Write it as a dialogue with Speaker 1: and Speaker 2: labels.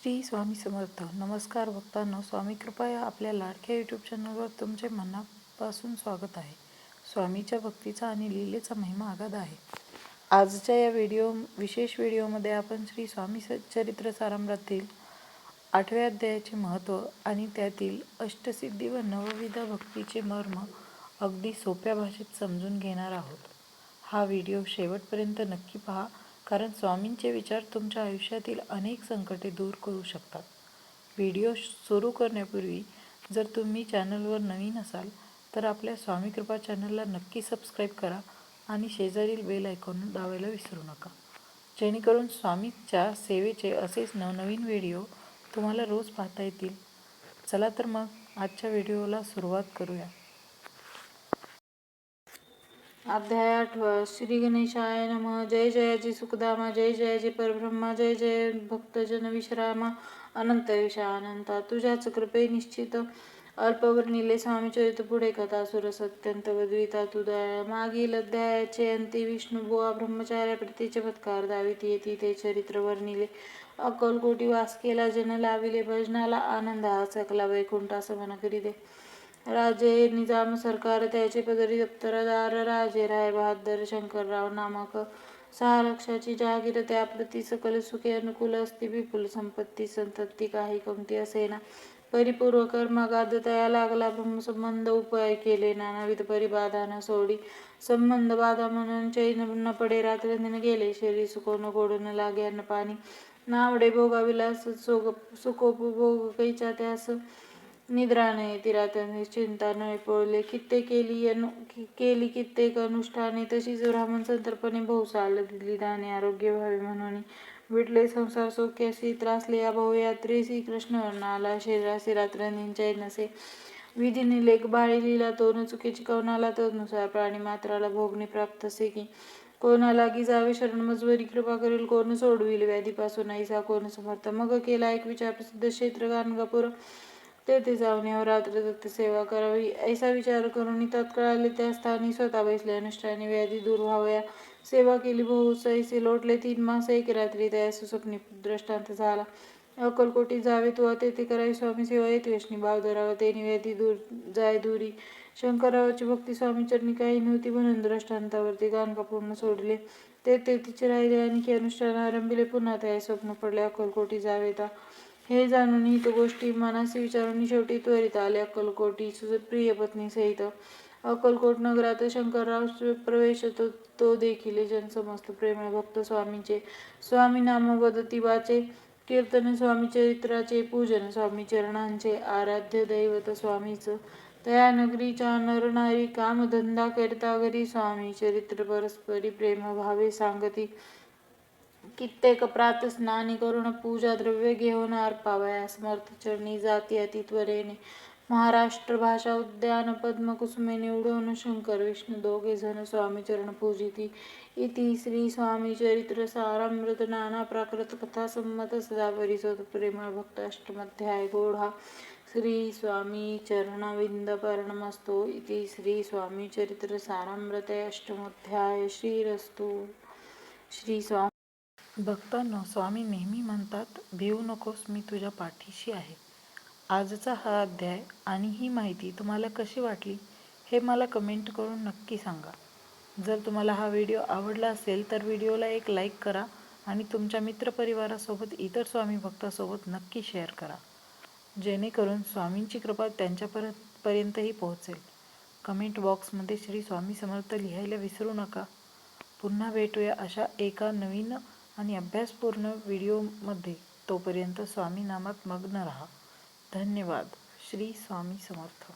Speaker 1: श्री स्वामी समर्थ. नमस्कार भक्तांनो, स्वामी कृपा या आपल्या लाडक्या यूट्यूब चॅनलवर तुमचे मनापासून स्वागत आहे. स्वामीच्या भक्तीचा आणि लीलेचा महिमा अगाध आहे. आजच्या या विशेष व्हिडिओमध्ये आपण श्री स्वामी चरित्र सारामृतातील 8व्या अध्यायाचे महत्त्व आणि त्यातील अष्टसिद्धी व नवविध भक्तीचे मर्म अगदी सोप्या भाषेत समजून घेणार आहोत. हा व्हिडिओ शेवटपर्यंत नक्की पहा, कारण स्वामींचे विचार तुमच्या आयुष्यातील अनेक संकटे दूर करू शकतात. व्हिडिओ सुरू करण्यापूर्वी जर तुम्ही चॅनलवर नवीन असाल तर आपल्या स्वामी कृपा चॅनलला नक्की सबस्क्राईब करा आणि शेजारील बेल आयकॉन दाबायला विसरू नका, जेणेकरून स्वामींच्या सेवेचे असेच नवनवीन व्हिडिओ तुम्हाला रोज पाहता येतील. चला तर मग आजच्या व्हिडिओला सुरुवात करूया.
Speaker 2: अध्याय 8. श्री गणेशाय नमः. जय जयाची सुखधामा, जय जयाची परब्रह्मा, जय जय भक्तजन विश्रामा, अनंत विषा अनंता. तुझ्याच कृपे निश्चित अल्पवर्णिले स्वामी चरित्र पुढे कथा सुरस अत्यंत वद्विता तू दया. मागील अध्यायाचे अंती विष्णुबुवा ब्रह्मचार्याप्रती चमत्कार दावित येती ते चरित्र वर्णिले. अक्कलकोटी वास केला जन लाविले भजनाला, आनंद हा सकला वैकुंठा समन करी दे. राजे निजाम सरकार त्याचे पदरी दप्तरदार, राजे राय बहादर शंकरराव नामक 6 लक्षाची जहागीर, त्याप्रती सकल सुखे अनुकूल असती, विपुल संपत्ती संतती काही कमती असेना. परिपूर्व कर्मागाध तया लागला ब्रह्मसंबंध, उपाय केले नानाविध परिबाधा न सोडी. संबंध बाधा म्हणून चैन न पडे, रात्रंदिन गेले शरीर सुखो न गोड न लागे अन्न पाणी. नावडे भोगाविलास सुखोपभोग कैचा त्यास, निद्रा न येती रात्रंदिन चिंता न पोळले. केली कित्येक अनुष्ठाने, तशीच ब्राह्मण संतर्पणे बहुसाल दिली दाने. आरोग्य व्हावे म्हणून विटले संसार सौख्यासी, त्रासले अभाव यात्रेसी. कृष्ण वर्ण आला शरीरासी, रात्रंदिन चैन नसे. विधीने लेख बाळी लिहिला तो न चुकीची कवनाला, तदनुसार प्राणी मात्राला भोगणे प्राप्त असे की. कोणा लागी जावे शरण मजवरी, कृपा करेल कोण सोडविल व्याधीपासून ऐसा कोण समर्थ. मग केला एक विचार प्रसिद्ध क्षेत्र गाणगापूर, तेथे जाऊन रात्र दत्त सेवा करावी. ऐसा विचार करून तत्काळ त्या स्थानी स्वतः बसले. अनुष्ठानी व्याधी दूर व्हावया सेवा केली बहुस. ऐसे लोटले 3 मास 1 रात्री, तयास स्वप्नी दृष्टांत झाला. अक्कलकोटी जावे तुवा, तेथे करावी स्वामी सेवा. येतवेशनी भाव धरावा, तेने व्याधी दूर जाय दुरी. शंकररावाची भक्ती स्वामी चरणी काही नव्हती, म्हणून दृष्टांतावरती गाणगापूरनं सोडले. तेथे तिचे राहिले. आणखी अनुष्ठान आरंभिले. पुन्हा तयास स्वप्न पडले अक्कलकोटी जावे ता. हे जाणून हित गोष्टी मनासी विचारून शेवटी त्वरित आले अक्कलकोटी प्रिय पत्नी सहित. अक्कलकोट नगरात शंकरराव प्रवेश तो देखील जन समस्त प्रेमळ भक्त स्वामींचे. स्वामी नाम वदती वाचे, कीर्तन स्वामी चरित्राचे, पूजन स्वामी चरणांचे. आराध्य दैवत स्वामीच, तया नगरीच्या नर नारी काम धंदा करता घरी. स्वामी चरित्र परस्परी प्रेम भावे सांगती, कित्येक प्रात स्नानी करून पूजा द्रव्य घेऊन अर्पावया समर्थ चरणी जाती अति त्वरेने. महाराष्ट्र भाषा उद्यान पद्म कुसुमे निवडून, शंकर विष्णू दोघे जण स्वामी चरण पूजिती. इति श्री स्वामी चरित्र सारामृत नाना प्राकृत कथा संमत सदा परिसोत प्रेमळ भक्त अष्टमाध्याय गोढा. श्री स्वामी चरणविंद पर्णमस्तु. इति श्री स्वामी चरित्र सारामृते अष्टमोध्याय. श्रीरस्तु. श्री स्वामी.
Speaker 1: भक्तांनो, स्वामी नेहमी म्हणतात, भिवू नकोस, मी तुझ्या पाठीशी आहे. आजचा हा अध्याय आणि ही माहिती तुम्हाला कशी वाटली हे मला कमेंट करून नक्की सांगा. जर तुम्हाला हा व्हिडिओ आवडला असेल तर व्हिडिओला एक लाईक करा आणि तुमच्या मित्रपरिवारासोबत इतर स्वामी भक्तासोबत नक्की शेअर करा, जेणेकरून स्वामींची कृपा त्यांच्यापर्यंतही पोहोचेल. कमेंट बॉक्समध्ये श्री स्वामी समर्थ लिहायला विसरू नका. पुन्हा भेटूया अशा एका नवीन आणि अभ्यासपूर्ण व्हिडिओमध्ये. तोपर्यंत स्वामी नामात मग्न रहा. धन्यवाद. श्री स्वामी समर्थ.